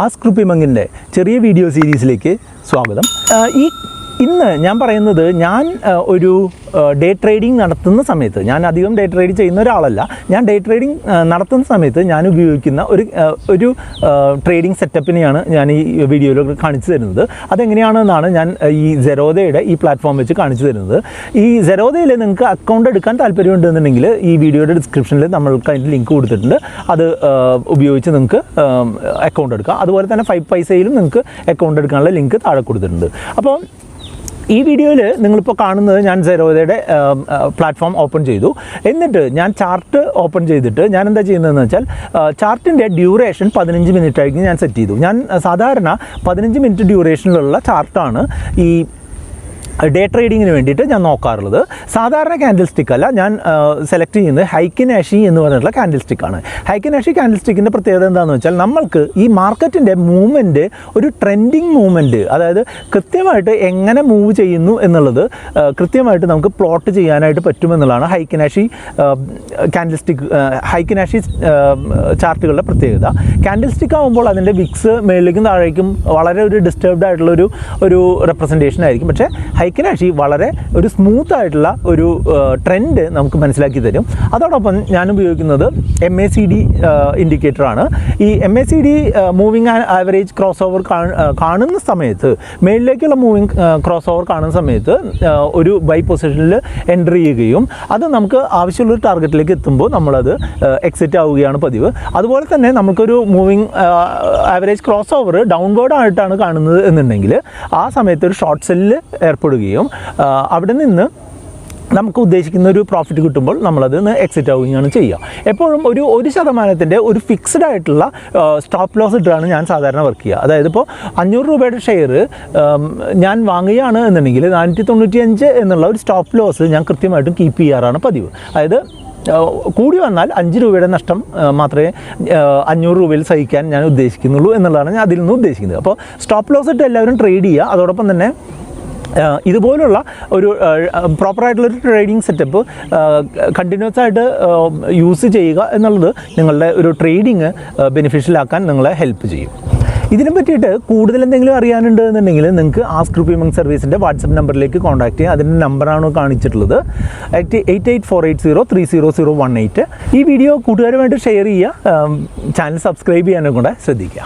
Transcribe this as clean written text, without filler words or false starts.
Ask റുപ്പിമങ്കിൻ്റെ ചെറിയ video സീരീസിലേക്ക് സ്വാഗതം. ഇന്ന് ഞാൻ പറയുന്നത്, ഞാൻ ഒരു ഡേ ട്രേഡിംഗ് നടത്തുന്ന സമയത്ത്, ഞാൻ അധികം ഡേ ട്രേഡ് ചെയ്യുന്ന ഒരാളല്ല, ഞാൻ ഡേ ട്രേഡിംഗ് നടത്തുന്ന സമയത്ത് ഞാൻ ഉപയോഗിക്കുന്ന ഒരു ട്രേഡിംഗ് സെറ്റപ്പിനെയാണ് ഞാൻ ഈ വീഡിയോയിൽ കാണിച്ചു തരുന്നത്. അതെങ്ങനെയാണെന്നാണ് ഞാൻ ഈ സെറോദയുടെ ഈ പ്ലാറ്റ്ഫോം വെച്ച് കാണിച്ചു തരുന്നത്. ഈ സെറോദയിൽ നിങ്ങൾക്ക് അക്കൗണ്ട് എടുക്കാൻ താല്പര്യമുണ്ടെന്നുണ്ടെങ്കിൽ ഈ വീഡിയോയുടെ ഡിസ്ക്രിപ്ഷനിൽ നമ്മൾക്ക് അതിൻ്റെ ലിങ്ക് കൊടുത്തിട്ടുണ്ട്. അത് ഉപയോഗിച്ച് നിങ്ങൾക്ക് അക്കൗണ്ട് എടുക്കാം. അതുപോലെ തന്നെ 5 പൈസയിലും നിങ്ങൾക്ക് അക്കൗണ്ട് എടുക്കാനുള്ള ലിങ്ക് താഴെ കൊടുത്തിട്ടുണ്ട്. അപ്പോൾ ഈ വീഡിയോയിൽ നിങ്ങളിപ്പോൾ കാണുന്നത്, ഞാൻ സെറോദയുടെ പ്ലാറ്റ്ഫോം ഓപ്പൺ ചെയ്തു. എന്നിട്ട് ഞാൻ ചാർട്ട് ഓപ്പൺ ചെയ്തിട്ട് ഞാൻ എന്താ ചെയ്യുന്നതെന്ന് വെച്ചാൽ, ചാർട്ടിൻ്റെ ഡ്യൂറേഷൻ 15 മിനിറ്റ് ആയിരിക്കും ഞാൻ സെറ്റ് ചെയ്തു. ഞാൻ സാധാരണ 15 മിനിറ്റ് ഡ്യൂറേഷനിലുള്ള ചാർട്ടാണ് ഈ ഡേ ട്രേഡിങ്ങിന് വേണ്ടിയിട്ട് ഞാൻ നോക്കാറുള്ളത്. സാധാരണ ക്യാൻഡിൽ സ്റ്റിക്ക് അല്ല, ഞാൻ സെലക്ട് ചെയ്യുന്നത് ഹൈക്കിനാഷി എന്ന് പറഞ്ഞിട്ടുള്ള ക്യാൻഡിൽ സ്റ്റിക്കാണ്. ഹൈക്കിനാഷി ക്യാൻഡിൽ സ്റ്റിക്കിൻ്റെ പ്രത്യേകത എന്താണെന്ന് വെച്ചാൽ, നമ്മൾക്ക് ഈ മാർക്കറ്റിൻ്റെ മൂവ്മെൻറ്റ്, ഒരു ട്രെൻഡിങ് മൂവ്മെൻറ്റ്, അതായത് കൃത്യമായിട്ട് എങ്ങനെ മൂവ് ചെയ്യുന്നു എന്നുള്ളത് കൃത്യമായിട്ട് നമുക്ക് പ്ലോട്ട് ചെയ്യാനായിട്ട് പറ്റുമെന്നുള്ളതാണ് ഹൈക്കിനാഷി ക്യാൻഡിൽ സ്റ്റിക്ക്, ഹൈക്കിനാഷി ചാർട്ടുകളുടെ പ്രത്യേകത. ക്യാൻഡിൽ സ്റ്റിക്ക് ആകുമ്പോൾ അതിൻ്റെ വിക്സ് മേളിലേക്കും താഴേക്കും വളരെ ഒരു ഡിസ്റ്റർബ്ഡ് ആയിട്ടുള്ള ഒരു റെപ്രസെൻറ്റേഷൻ ആയിരിക്കും. പക്ഷേ ഹൈക്കിനാഷി വളരെ ഒരു സ്മൂത്ത് ആയിട്ടുള്ള ഒരു ട്രെൻഡ് നമുക്ക് മനസ്സിലാക്കി തരും. അതോടൊപ്പം ഞാൻ ഉപയോഗിക്കുന്നത് MACD ഇൻഡിക്കേറ്ററാണ്. ഈ MACD moving average cross over കാണുന്ന സമയത്ത്, മേളിലേക്കുള്ള മൂവിങ് ക്രോസ് ഓവർ കാണുന്ന സമയത്ത് ഒരു ബൈ പൊസിഷനിൽ എൻ്റർ ചെയ്യുകയും അത് നമുക്ക് ആവശ്യമുള്ളൊരു ടാർഗറ്റിലേക്ക് എത്തുമ്പോൾ നമ്മളത് എക്സിറ്റ് ആവുകയാണ് പതിവ്. അതുപോലെ തന്നെ നമുക്കൊരു moving average cross over downward ആയിട്ടാണ് കാണുന്നത് എന്നുണ്ടെങ്കിൽ ആ സമയത്ത് ഒരു ഷോർട്ട് സെല്ലിൽ ഏർപ്പെടുകയും അവിടെ നിന്ന് നമുക്ക് ഉദ്ദേശിക്കുന്ന ഒരു പ്രോഫിറ്റ് കിട്ടുമ്പോൾ നമ്മളത് എക്സിറ്റ് ആവുകയാണ് ചെയ്യുക. എപ്പോഴും ഒരു 1% ഒരു ഫിക്സ്ഡ് ആയിട്ടുള്ള സ്റ്റോപ്പ് ലോസ് ഇട്ടാണ് ഞാൻ സാധാരണ വർക്ക് ചെയ്യുക. അതായത് ഇപ്പോൾ 500 രൂപയുടെ ഷെയർ ഞാൻ വാങ്ങുകയാണ് എന്നുണ്ടെങ്കിൽ 495 എന്നുള്ള ഒരു സ്റ്റോപ്പ് ലോസ് ഞാൻ കൃത്യമായിട്ടും കീപ്പ് ചെയ്യാറാണ് പതിവ്. അതായത് കൂടി വന്നാൽ 5 രൂപയുടെ നഷ്ടം മാത്രമേ 500 രൂപയിൽ സഹിക്കാൻ ഞാൻ ഉദ്ദേശിക്കുന്നുള്ളൂ എന്നുള്ളതാണ് ഞാൻ അതിൽ നിന്ന് ഉദ്ദേശിക്കുന്നത്. അപ്പോൾ സ്റ്റോപ്പ് ലോസ് ഇട്ട് എല്ലാവരും ട്രേഡ് ചെയ്യുക. അതോടൊപ്പം തന്നെ ഇതുപോലുള്ള ഒരു പ്രോപ്പറായിട്ടുള്ളൊരു ട്രേഡിംഗ് സെറ്റപ്പ് കണ്ടിന്യൂസ് ആയിട്ട് യൂസ് ചെയ്യുക എന്നുള്ളത് നിങ്ങളുടെ ഒരു ട്രേഡിങ് ബെനിഫിഷ്യലാക്കാൻ നിങ്ങളെ ഹെൽപ്പ് ചെയ്യും. ഇതിനെ പറ്റിയിട്ട് കൂടുതൽ എന്തെങ്കിലും അറിയാനുണ്ട് എന്നുണ്ടെങ്കിൽ നിങ്ങൾക്ക് ആസ്ക് റുപ്പിമങ്ക് സർവീസിൻ്റെ വാട്സപ്പ് നമ്പറിലേക്ക് കോൺടാക്ട് ചെയ്യുക. അതിൻ്റെ നമ്പറാണ് കാണിച്ചിട്ടുള്ളത്, 8848030018. ഈ വീഡിയോ കൂട്ടുകാരുമായിട്ട് ഷെയർ ചെയ്യുക, ചാനൽ സബ്സ്ക്രൈബ് ചെയ്യാനും കൂടെ ശ്രദ്ധിക്കുക.